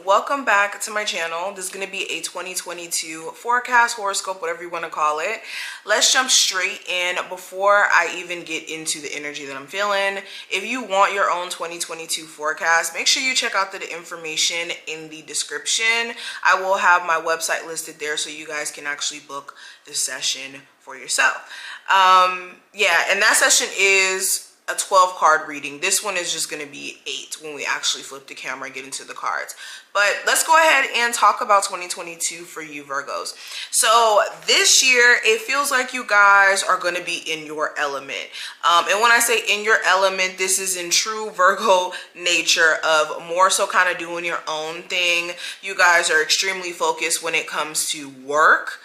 welcome back to my channel. This is going to be a 2022 forecast, horoscope, whatever you want to call it. Let's jump straight in before I even get into the energy that I'm feeling. If you want your own 2022 forecast, make sure you check out the information in the description. I will have my website listed there so you guys can actually book the session for yourself. Yeah, and that session is a 12 card reading. This one is just going to be 8 when we actually flip the camera and get into the cards. But let's go ahead and talk about 2022 for you Virgos. So this year, it feels like you guys are going to be in your element. And when I say in your element, this is in true Virgo nature of more so kind of doing your own thing. You guys are extremely focused when it comes to work.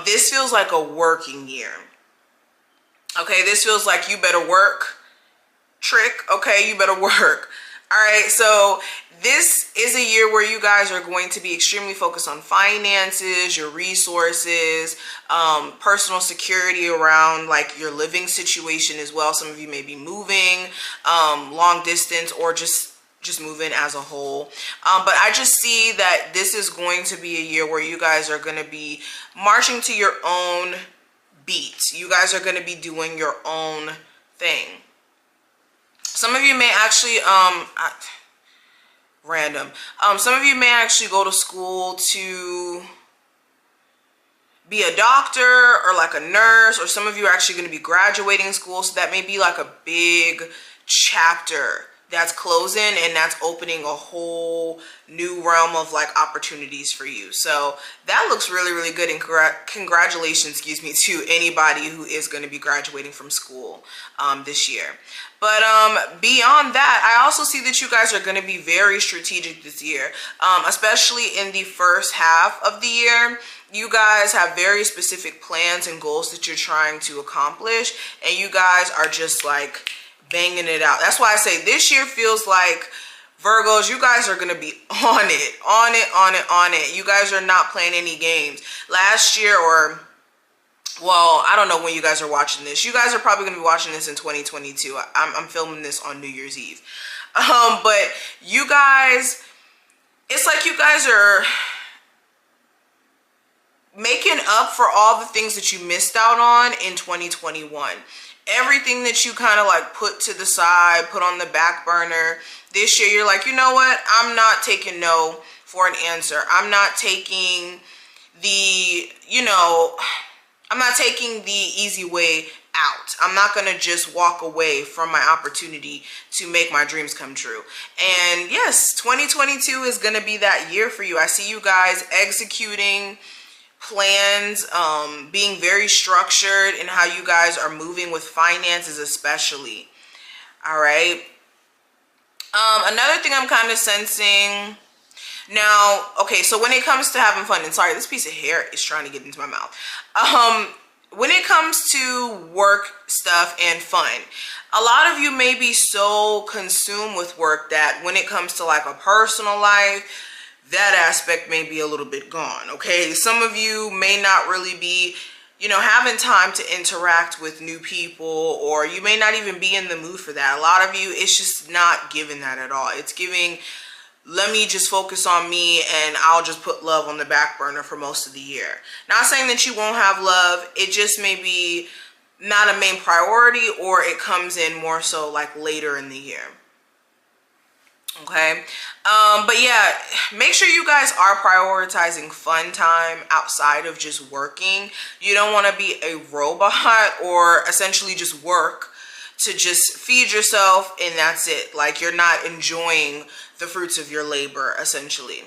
This feels like a working year. Okay, this feels like you better work. Trick, okay, you better work. All right, so this is a year where you guys are going to be extremely focused on finances, your resources, personal security around like your living situation as well. Some of you may be moving long distance or just moving as a whole. But I just see that this is going to be a year where you guys are going to be marching to your own beat. You guys are going to be doing your own thing. Some of you may actually, some of you may actually go to school to be a doctor or like a nurse, or some of you are actually going to be graduating school. So that may be like a big chapter that's closing and that's opening a whole new realm of like opportunities for you. So that looks really, really good. And congratulations, to anybody who is going to be graduating from school this year. But beyond that, I also see that you guys are going to be very strategic this year, especially in the first half of the year. You guys have very specific plans and goals that you're trying to accomplish, and you guys are just like banging it out. That's why I say this year feels like Virgos, you guys are going to be on it. You guys are not playing any games. Last year, or well, I don't know when you guys are watching this. You guys are probably going to be watching this in 2022. I'm filming this on New Year's Eve. But you guys, it's like you guys are making up for all the things that you missed out on in 2021. Everything that you kind of like put to the side, put on the back burner. This year, you're like, you know what? I'm not taking no for an answer. I'm not taking the, I'm not taking the easy way out. I'm not going to just walk away from my opportunity to make my dreams come true. And yes, 2022 is going to be that year for you. I see you guys executing plans, being very structured in how you guys are moving with finances especially. All right. Another thing I'm kind of sensing now, okay, so when it comes to having fun, and sorry, this piece of hair is trying to get into my mouth. When it comes to work stuff and fun, a lot of you may be so consumed with work that when it comes to like a personal life, that aspect may be a little bit gone, okay? Some of you may not really be, having time to interact with new people, or you may not even be in the mood for that. A lot of you, it's just not giving that at all. It's giving, let me just focus on me and I'll just put love on the back burner for most of the year. Not saying that you won't have love. It just may be not a main priority, or it comes in more so like later in the year. Okay. But yeah, make sure you guys are prioritizing fun time outside of just working. You don't want to be a robot or essentially just work to just feed yourself and that's it. Like you're not enjoying the fruits of your labor essentially.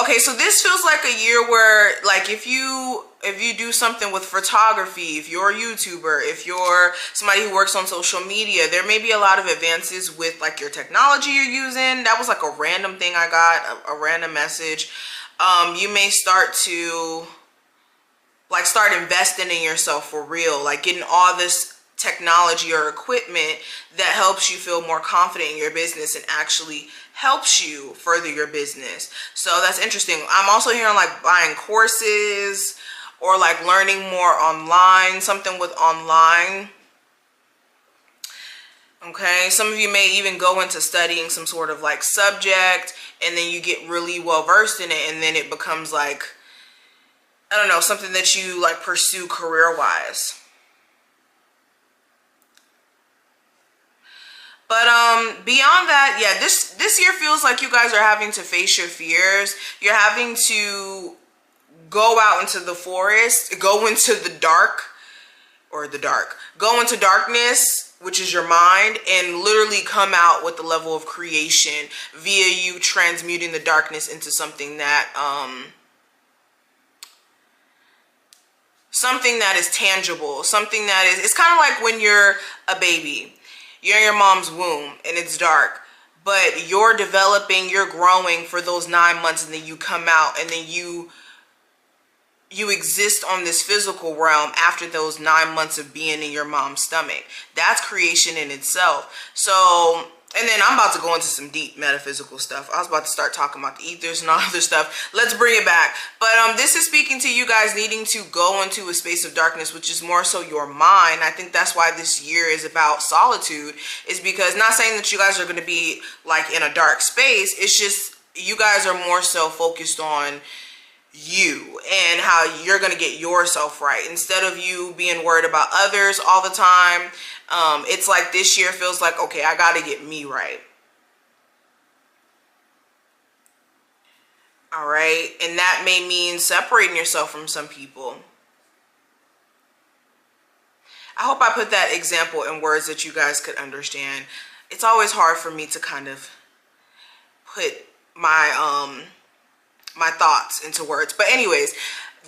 Okay, so this feels like a year where like if you do something with photography, if you're a YouTuber, if you're somebody who works on social media, there may be a lot of advances with like your technology you're using. That was like a random thing I got, a random message. You may start to like start investing in yourself for real, like getting all this technology or equipment that helps you feel more confident in your business and actually helps you further your business. So that's interesting. I'm also hearing like buying courses or like learning more online, something with online. Okay, some of you may even go into studying some sort of like subject, and then you get really well versed in it, and then it becomes like, I don't know, something that you like pursue career wise. But beyond that, yeah, this year feels like you guys are having to face your fears. You're having to go out into the forest, go into the dark, go into darkness, which is your mind, and literally come out with the level of creation via you transmuting the darkness into something that is tangible, something that is, it's kind of like when you're a baby, you're in your mom's womb and it's dark, but you're developing, you're growing for those 9 months, and then you come out, and then you exist on this physical realm after those 9 months of being in your mom's stomach. That's creation in itself. So, and then I'm about to go into some deep metaphysical stuff. I was about to start talking about the ethers and all other stuff. Let's bring it back. But this is speaking to you guys needing to go into a space of darkness, which is more so your mind. I think that's why this year is about solitude, is because, not saying that you guys are going to be like in a dark space. It's just you guys are more so focused on you and how you're going to get yourself right, instead of you being worried about others all the time. It's like this year feels like, okay, I got to get me right. All right. And that may mean separating yourself from some people. I hope I put that example in words that you guys could understand. It's always hard for me to kind of put my my thoughts into words. But anyways,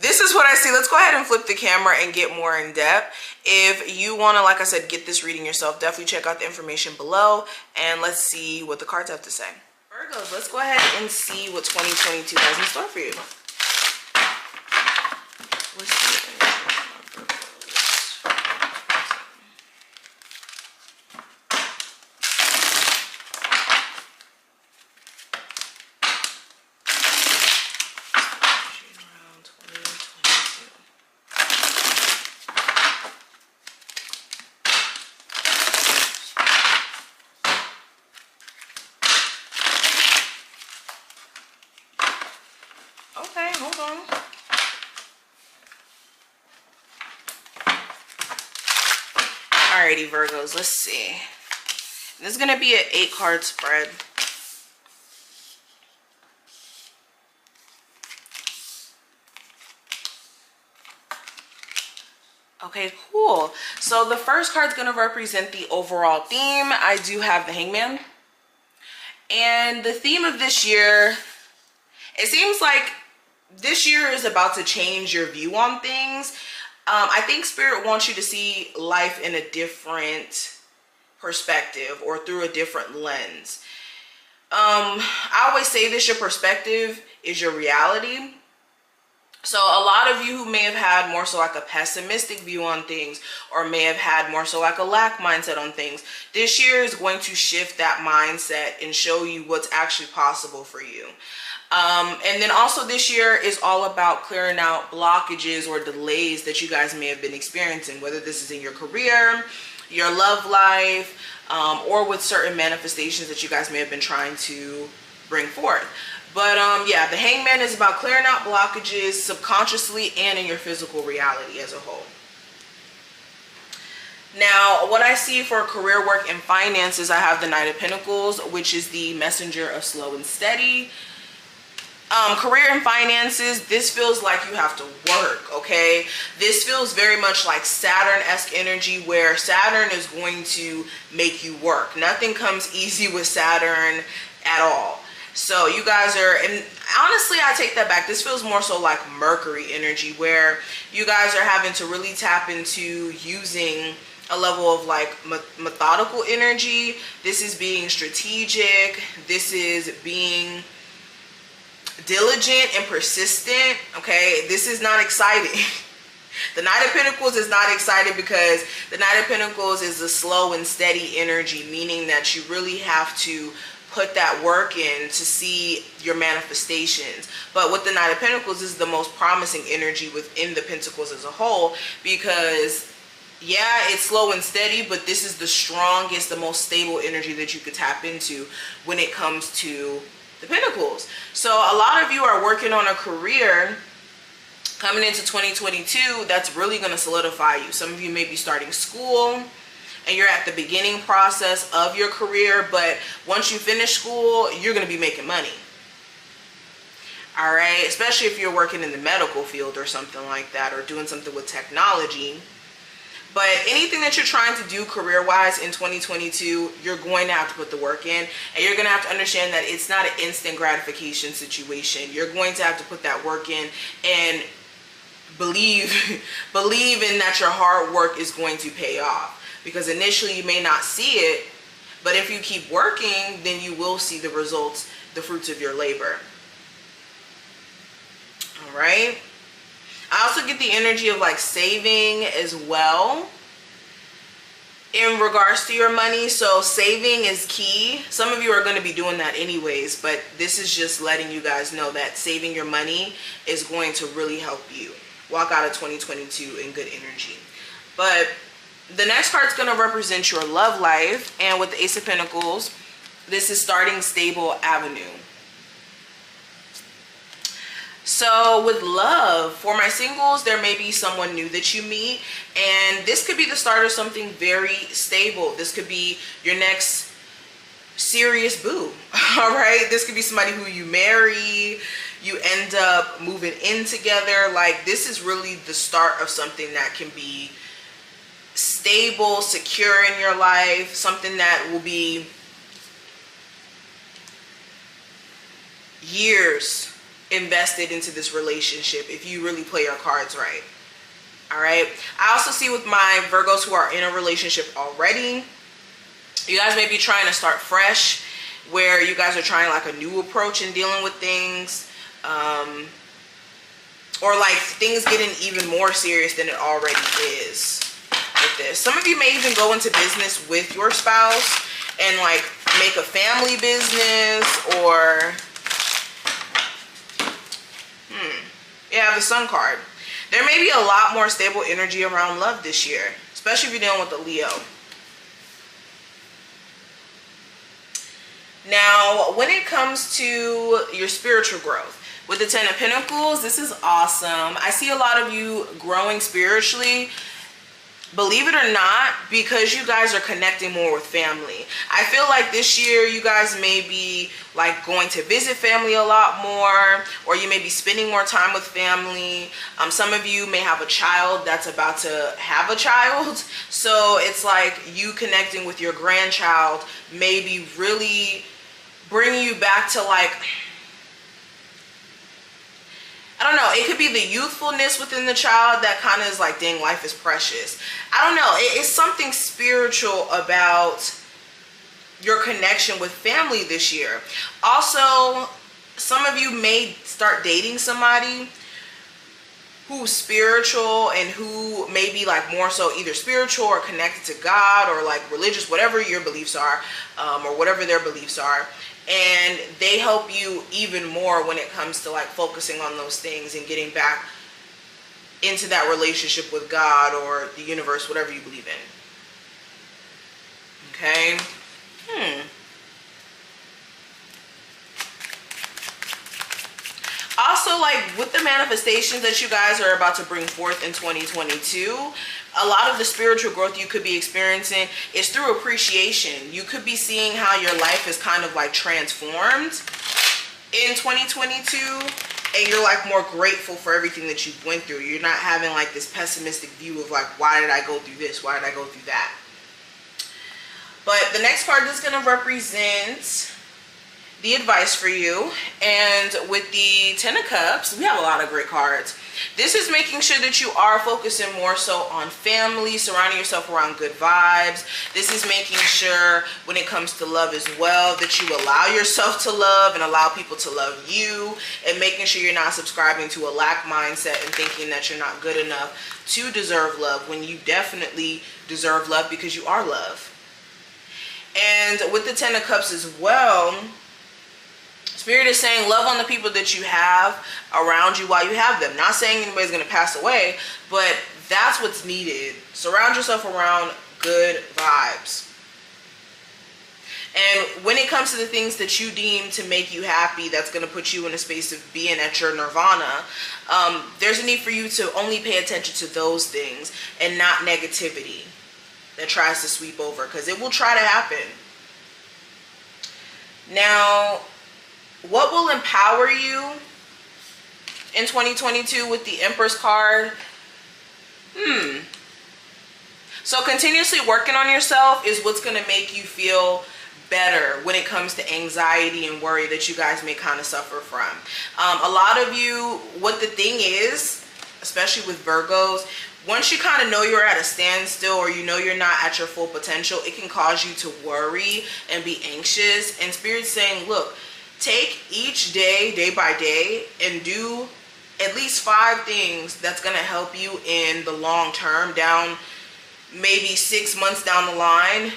this is what I see. Let's go ahead and flip the camera and get more in depth. If you want to, like I said, get this reading yourself, definitely check out the information below, and let's see what the cards have to say. Virgos, let's go ahead and see what 2022 has in store for you. Let's see. Okay, hold on. Alrighty, Virgos, let's see. This is going to be an 8-card spread. Okay, cool. So the first card is going to represent the overall theme. I do have the Hangman. And the theme of this year, it seems like this year is about to change your view on things. I think Spirit wants you to see life in a different perspective, or through a different lens. I always say this, your perspective is your reality. So a lot of you who may have had more so like a pessimistic view on things, or may have had more so like a lack mindset on things, this year is going to shift that mindset and show you what's actually possible for you. And then also this year is all about clearing out blockages or delays that you guys may have been experiencing, whether this is in your career, your love life, or with certain manifestations that you guys may have been trying to bring forth. But yeah, the Hangman is about clearing out blockages subconsciously and in your physical reality as a whole. Now, what I see for career, work, and finances, I have the Knight of Pentacles, which is the messenger of slow and steady. Career and finances, this feels like you have to work, okay? This feels very much like Saturn-esque energy, where Saturn is going to make you work. Nothing comes easy with Saturn at all. So you guys are, and honestly, I take that back. This feels more so like Mercury energy, where you guys are having to really tap into using a level of like methodical energy. This is being strategic. This is being diligent and persistent. Okay, this is not exciting. The Knight of Pentacles is not exciting, because the Knight of Pentacles is a slow and steady energy, meaning that you really have to put that work in to see your manifestations. But with the Knight of Pentacles, this is the most promising energy within the Pentacles as a whole, because Yeah, it's slow and steady, but this is the strongest, the most stable energy that you could tap into when it comes to the Pentacles. So a lot of you are working on a career coming into 2022 that's really going to solidify you. Some of you may be starting school and you're at the beginning process of your career, but once you finish school, you're going to be making money. All right, especially if you're working in the medical field or something like that, or doing something with technology. But anything that you're trying to do career-wise in 2022, you're going to have to put the work in, and you're going to have to understand that it's not an instant gratification situation. You're going to have to put that work in and believe in that your hard work is going to pay off. Because initially you may not see it, but if you keep working, then you will see the results, the fruits of your labor. All right. I also get the energy of like saving as well in regards to your money. So saving is key. Some of you are going to be doing that anyways, but this is just letting you guys know that saving your money is going to really help you walk out of 2022 in good energy. But the next card is going to represent your love life, and with the Ace of Pentacles, this is starting stable avenue. So with love, for my singles, there may be someone new that you meet, and this could be the start of something very stable. This could be your next serious boo. All right, this could be somebody who you marry, you end up moving in together. Like, this is really the start of something that can be stable, secure in your life, something that will be years invested into this relationship if you really play your cards right. All right, I also see with my Virgos who are in a relationship already, you guys may be trying to start fresh, where you guys are trying like a new approach in dealing with things, or like things getting even more serious than it already is with this. Some of you may even go into business with your spouse and like make a family business, or yeah, the Sun card. There may be a lot more stable energy around love this year, especially if you're dealing with a Leo. Now, when it comes to your spiritual growth, with the Ten of Pentacles, this is awesome. I see a lot of you growing spiritually, believe it or not, because you guys are connecting more with family. I feel like this year you guys may be like going to visit family a lot more, or you may be spending more time with family. Some of you may have a child that's about to have a child. So it's like you connecting with your grandchild may be really bringing you back to like, I don't know, it could be the youthfulness within the child that kind of is like, dang, life is precious. I don't know, it's something spiritual about your connection with family this year. Also, some of you may start dating somebody who's spiritual and who may be like more so either spiritual or connected to God or like religious, whatever your beliefs are, or whatever their beliefs are. And they help you even more when it comes to like focusing on those things and getting back into that relationship with God or the universe, whatever you believe in. Okay. Also, like with the manifestations that you guys are about to bring forth in 2022, a lot of the spiritual growth you could be experiencing is through appreciation. You could be seeing how your life is kind of like transformed in 2022, and you're like more grateful for everything that you've went through. You're not having like this pessimistic view of like, why did I go through this? Why did I go through that? But the next card is going to represent the advice for you. And with the Ten of Cups, we have a lot of great cards. This is making sure that you are focusing more so on family, surrounding yourself around good vibes. This is making sure when it comes to love as well that you allow yourself to love and allow people to love you, and making sure you're not subscribing to a lack mindset and thinking that you're not good enough to deserve love when you definitely deserve love because you are love. And with the Ten of Cups as well, Spirit is saying love on the people that you have around you while you have them. Not saying anybody's going to pass away, but That's what's needed. Surround yourself around good vibes. And when it comes to the things that you deem to make you happy, that's going to put you in a space of being at your nirvana, there's a need for you to only pay attention to those things and not negativity that tries to sweep over, because it will try to happen. Now, what will empower you in 2022 with the Empress card? So continuously working on yourself is what's going to make you feel better when it comes to anxiety and worry that you guys may kind of suffer from. A lot of you, what the thing is, especially with Virgos, once you kind of know you're at a standstill, or you know you're not at your full potential, it can cause you to worry and be anxious. And Spirit's saying, look, take each day, day by day, and do at least 5 things that's going to help you in the long term, down maybe 6 months down the line.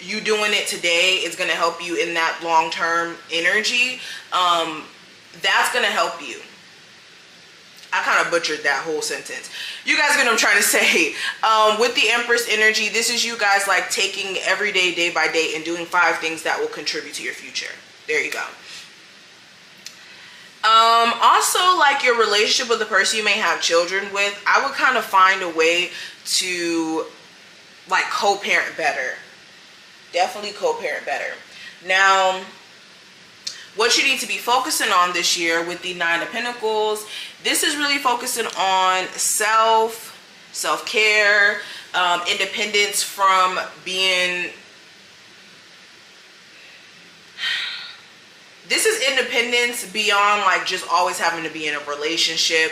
You doing it today is going to help you in that long-term energy. That's going to help you. I kind of butchered that whole sentence. You guys get what I'm trying to say. With the Empress energy, this is you guys like taking every day, day by day, and doing 5 things that will contribute to your future. There you go. Also, like your relationship with the person you may have children with, I would kind of find a way to like co-parent better. Definitely co-parent better. Now, what you need to be focusing on this year with the 9 of Pentacles, this is really focusing on self-care, independence from being... This is independence beyond like just always having to be in a relationship,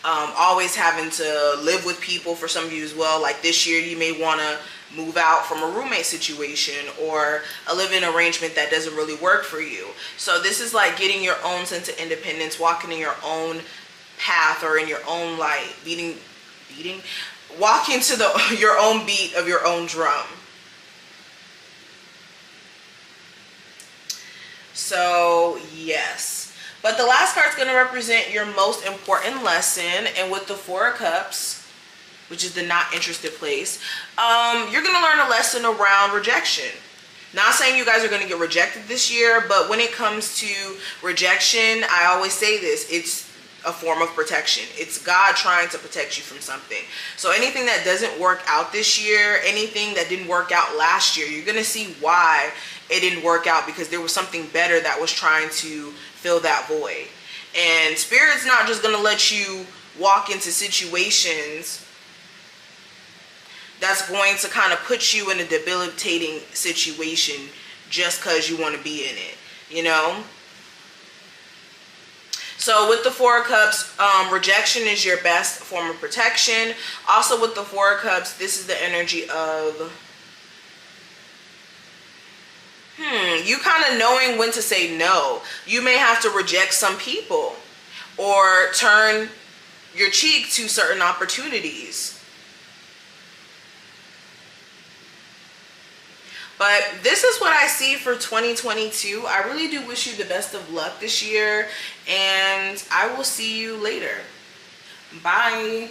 always having to live with people. For some of you as well, like this year you may want to move out from a roommate situation or a living arrangement that doesn't really work for you. So this is like getting your own sense of independence, walking in your own path or in your own light, walking to your own beat of your own drum. So yes, but the last card is going to represent your most important lesson, and with the 4 of Cups, which is the not interested place, you're going to learn a lesson around rejection. Not saying you guys are going to get rejected this year, but when it comes to rejection, I always say this, it's a form of protection. It's God trying to protect you from something. So anything that doesn't work out this year, anything that didn't work out last year, you're going to see why it didn't work out, because there was something better that was trying to fill that void. And Spirit's not just going to let you walk into situations that's going to kind of put you in a debilitating situation just because you want to be in it, you know? So with the 4 of Cups, rejection is your best form of protection. Also with the 4 of Cups, this is the energy of you kind of knowing when to say no. You may have to reject some people or turn your cheek to certain opportunities. But this is what I see for 2022. I really do wish you the best of luck this year, and I will see you later. Bye.